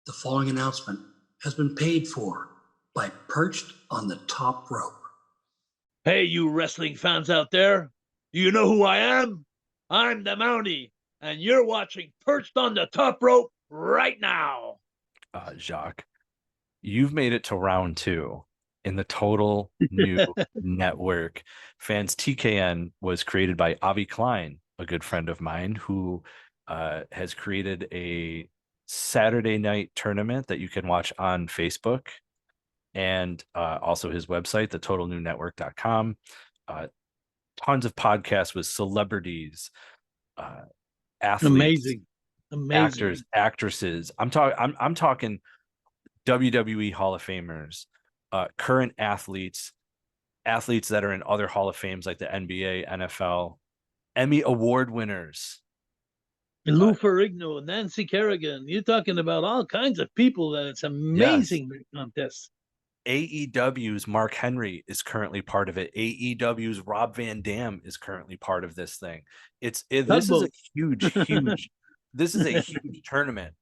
The following announcement has been paid for by Perched on the Top Rope. Hey, you wrestling fans out there, do you know who I am? I'm the Mountie, and you're watching Perched on the Top Rope right now. Jacques, you've made it to round 2 in the total new network. Fans TKN was created by Avi Klein, a good friend of mine, who has created a Saturday night tournament that you can watch on Facebook, and also his website, thetotalnewnetwork.com. Tons of podcasts with celebrities, athletes, amazing actors, actresses. I'm talking WWE Hall of Famers, current athletes that are in other Hall of Fames like the NBA, NFL, Emmy Award winners. Lou Ferrigno, Nancy Kerrigan. You're talking about all kinds of people. That it's amazing contest. AEW's Mark Henry is currently part of it. AEW's Rob Van Dam is currently part of this thing. This is a huge this is a huge tournament.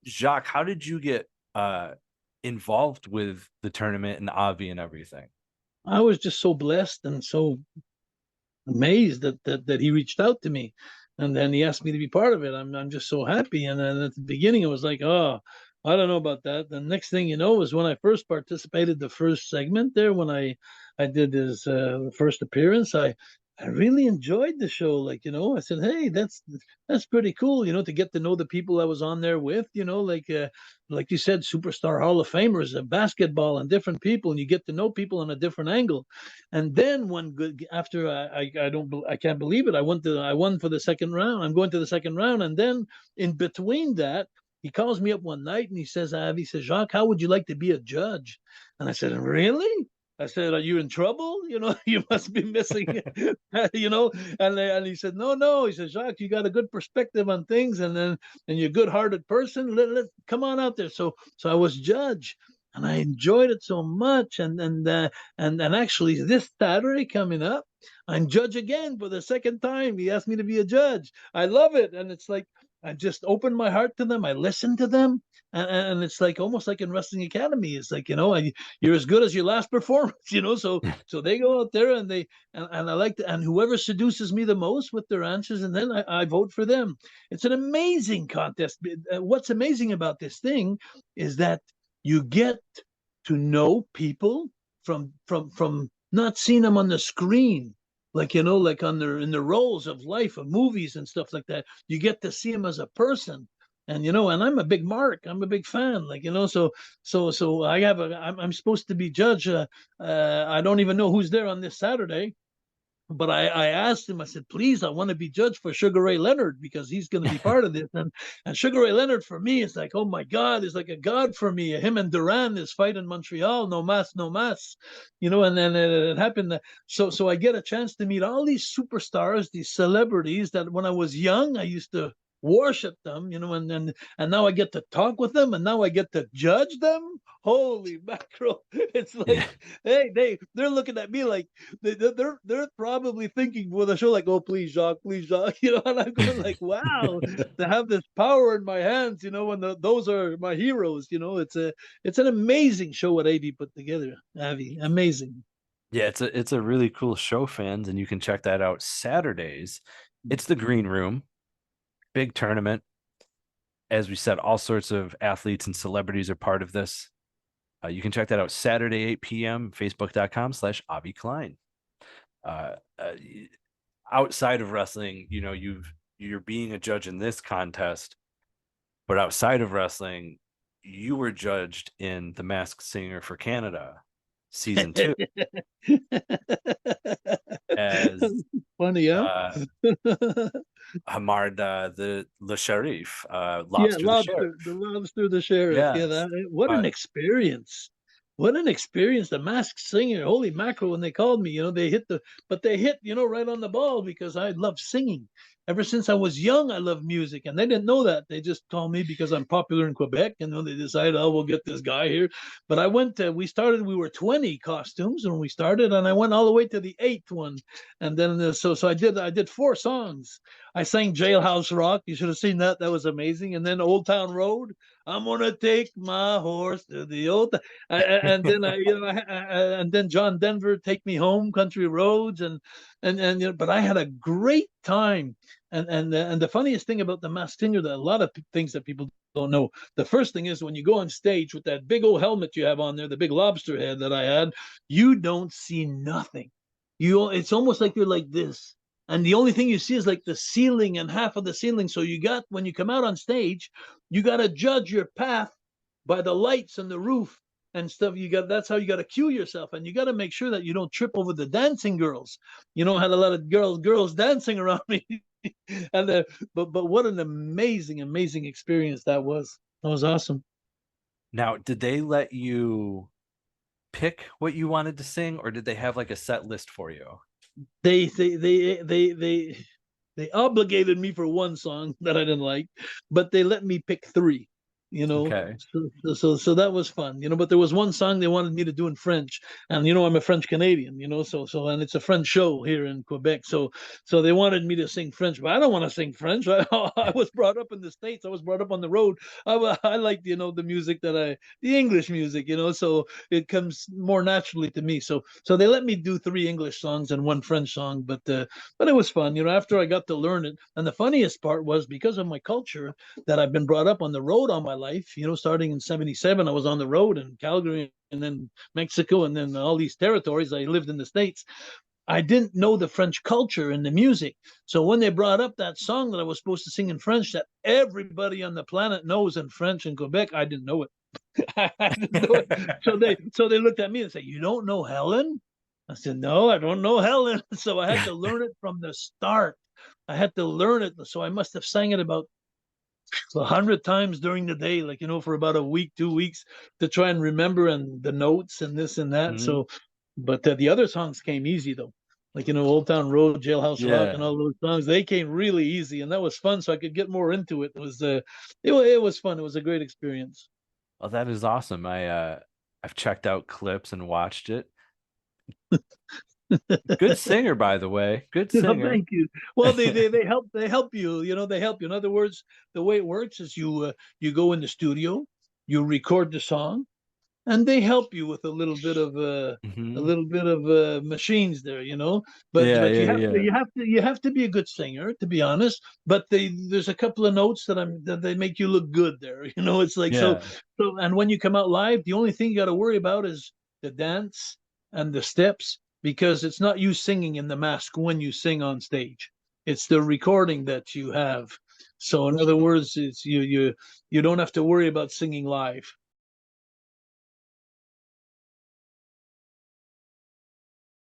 Jacques, how did you get involved with the tournament and Avi and everything? I was just so blessed and so amazed that he reached out to me, and then he asked me to be part of it. I'm just so happy. And then at the beginning, it was like, oh, I don't know about that. The next thing you know was when I first participated, the first segment there, when I did his first appearance, I really enjoyed the show. Like, I said, hey, that's pretty cool, to get to know the people I was on there with, like you said, superstar Hall of Famers, basketball and different people, and you get to know people on a different angle. And then after I can't believe it, I won for the second round. I'm going to the second round, and then in between that, he calls me up one night and he says, Avi, Jacques, how would you like to be a judge? And I said, really? I said, are you in trouble? You must be missing, and he said, no. He said, Jacques, you got a good perspective on things, and you're a good-hearted person. Let come on out there. So I was judge, and I enjoyed it so much. And actually, this Saturday coming up, I'm judge again for the second time. He asked me to be a judge. I love it, and it's like I just opened my heart to them. I listened to them. And it's like almost like in Wrestling Academy. It's like, you're as good as your last performance, so they go out there and I like to, and whoever seduces me the most with their answers, and then I vote for them. It's an amazing contest. What's amazing about this thing is that you get to know people from not seeing them on the screen. Like, like in the roles of life, of movies and stuff like that. You get to see them as a person. And, and I'm a big Mark. I'm a big fan, so I'm supposed to be judge. I don't even know who's there on this Saturday, but I asked him, I said, please, I want to be judge for Sugar Ray Leonard, because he's going to be part of this. And Sugar Ray Leonard, for me, is like, oh my God, is like a God for me. Him and Duran is fight in Montreal, no mas, and then it happened. So I get a chance to meet all these superstars, these celebrities that when I was young, I used to worship them, and now I get to talk with them, and now I get to judge them. Holy mackerel. It's like, hey, they're looking at me like they're probably thinking for the show like, oh, please Jacques, and I'm going like, wow, to have this power in my hands, when those are my heroes. It's an amazing show what Avi put together. Avi, amazing. Yeah, it's a really cool show, fans, and you can check that out Saturdays. It's the Green Room. Big tournament. As we said, all sorts of athletes and celebrities are part of this. You can check that out Saturday, 8 p.m., facebook.com/Avi Klein. Outside of wrestling, you're being a judge in this contest, but outside of wrestling, you were judged in The Masked Singer for Canada season 2. As funny, huh? Hamard the Sheriff, Lobster the Sheriff. Yeah, what an experience. What an experience. The Masked Singer, holy mackerel, when they called me, they hit right on the ball, because I love singing. Ever since I was young, I love music, and they didn't know that. They just called me because I'm popular in Quebec, and they decided, oh, we'll get this guy here. But I went to, we were 20 costumes when we started, and I went all the way to the 8th one. And then, so I did 4 songs. I sang Jailhouse Rock. You should have seen that. That was amazing. And then Old Town Road. I'm gonna take my horse to the old. And then and then John Denver, Take Me Home, Country Roads, and but I had a great time. And the funniest thing about the Masked Singer, that a lot of things that people don't know. The first thing is when you go on stage with that big old helmet you have on there, the big lobster head that I had, you don't see nothing. It's almost like you're like this. And the only thing you see is like the ceiling and half of the ceiling. So when you come out on stage, you got to judge your path by the lights and the roof and stuff. That's how you got to cue yourself. And you got to make sure that you don't trip over the dancing girls. Had a lot of girls dancing around me. And but what an amazing experience that was. That was awesome. Now, did they let you pick what you wanted to sing, or did they have like a set list for you? They obligated me for one song that I didn't like, but they let me pick three. Okay. So that was fun, but there was one song they wanted me to do in French, and I'm a French Canadian, so and it's a French show here in Quebec, so they wanted me to sing French, but I don't want to sing French. I was brought up in the States. I was brought up on the road. I like the music the English music, so it comes more naturally to me. So they let me do 3 English songs and 1 French song, but it was fun, after I got to learn it. And the funniest part was, because of my culture, that I've been brought up on the road all my life, starting in 77, I was on the road in Calgary and then Mexico and then all these territories. I lived in the States. I didn't know the French culture and the music. So when they brought up that song that I was supposed to sing in French, that everybody on the planet knows in French in Quebec, I didn't know it. I didn't know it. So they looked at me and said, "You don't know Helen?" I said, "No, I don't know Helen." So I had to learn it from the start. I had to learn it. So I must have sang it about 100 times during the day, like, for about a week, 2 weeks, to try and remember and the notes and this and that. Mhm. So, but the other songs came easy though, like, Old Town Road, Jailhouse Rock, and all those songs. They came really easy, and that was fun. So I could get more into it. It was fun. It was a great experience. Well, that is awesome. I've checked out clips and watched it. Good singer, by the way. Good singer. Thank you. Well, they help you. They help you. In other words, the way it works is you go in the studio, you record the song, and they help you with a little bit of machines there. But Yeah, you have to be a good singer, to be honest. But there's a couple of notes that they make you look good there. It's like so. And when you come out live, the only thing you got to worry about is the dance and the steps, because it's not you singing in the mask when you sing on stage. It's the recording that you have. So in other words, it's you don't have to worry about singing live.